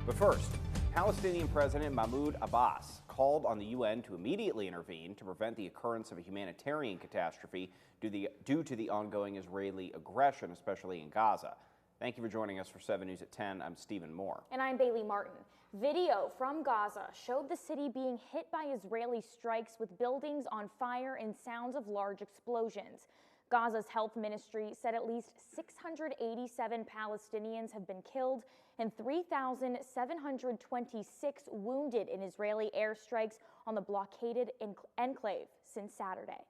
But first, Palestinian President Mahmoud Abbas called on the UN to immediately intervene to prevent the occurrence of a humanitarian catastrophe due to the ongoing Israeli aggression, especially in Gaza. Thank you for joining us for 7 News at 10. I'm Stephen Moore. And I'm Bailey Martin. Video from Gaza showed the city being hit by Israeli strikes with buildings on fire and sounds of large explosions. Gaza's health ministry said at least 687 Palestinians have been killed and 3,726 wounded in Israeli airstrikes on the blockaded enclave since Saturday.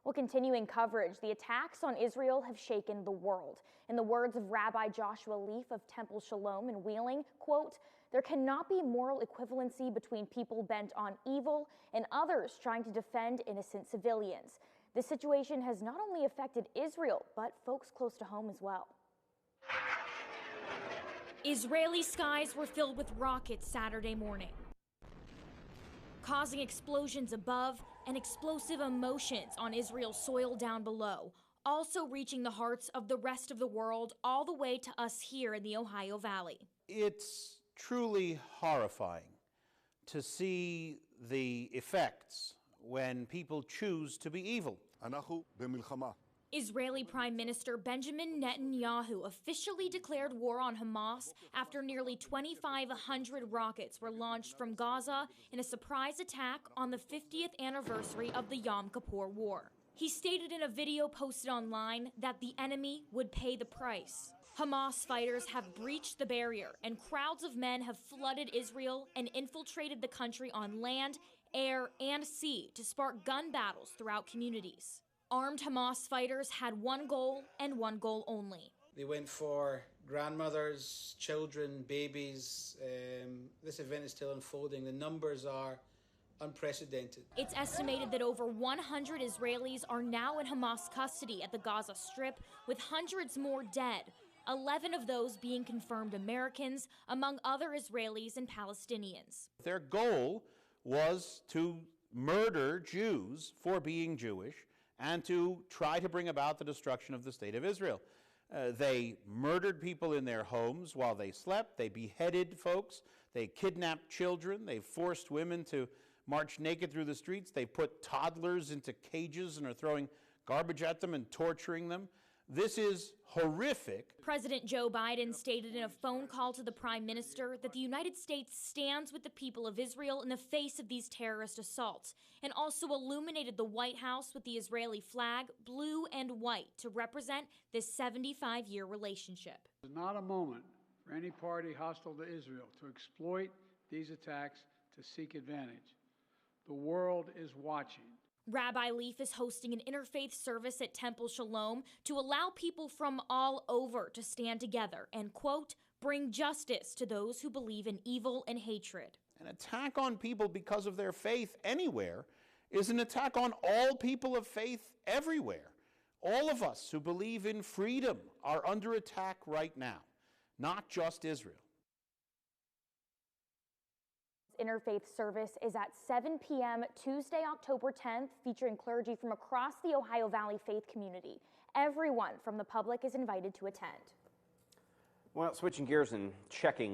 Well, continuing coverage, the attacks on Israel have shaken the world. In the words of Rabbi Joshua Leaf of Temple Shalom in Wheeling, quote, "There cannot be moral equivalency between people bent on evil and others trying to defend innocent civilians. This situation has not only affected Israel, but folks close to home as well." Israeli skies were filled with rockets Saturday morning, causing explosions above and explosive emotions on Israel's soil down below, also reaching the hearts of the rest of the world all the way to us here in the Ohio Valley. It's truly horrifying to see the effects when people choose to be evil. Israeli Prime Minister Benjamin Netanyahu officially declared war on Hamas after nearly 2,500 rockets were launched from Gaza in a surprise attack on the 50th anniversary of the Yom Kippur War. He stated in a video posted online that the enemy would pay the price. Hamas fighters have breached the barrier, and crowds of men have flooded Israel and infiltrated the country on land, air, and sea to spark gun battles throughout communities. Armed Hamas fighters had one goal and one goal only. They went for grandmothers, children, babies. This event is still unfolding. The numbers are unprecedented. It's estimated that over 100 Israelis are now in Hamas custody at the Gaza Strip, with hundreds more dead, 11 of those being confirmed Americans, among other Israelis and Palestinians. Their goal was to murder Jews for being Jewish and to try to bring about the destruction of the state of Israel. They murdered people in their homes while they slept. They beheaded folks. They kidnapped children. They forced women to march naked through the streets. They put toddlers into cages and are throwing garbage at them and torturing them. This is horrific. President Joe Biden stated in a phone call to the Prime Minister that the United States stands with the people of Israel in the face of these terrorist assaults, and also illuminated the White House with the Israeli flag, blue and white, to represent this 75-year relationship. It's not a moment for any party hostile to Israel to exploit these attacks to seek advantage. The world is watching. Rabbi Leaf is hosting an interfaith service at Temple Shalom to allow people from all over to stand together and, quote, bring justice to those who believe in evil and hatred. An attack on people because of their faith anywhere is an attack on all people of faith everywhere. All of us who believe in freedom are under attack right now, not just Israel. Interfaith service is at 7 p.m. Tuesday, October 10th, featuring clergy from across the Ohio Valley faith community. Everyone from the public is invited to attend. Well, switching gears and checking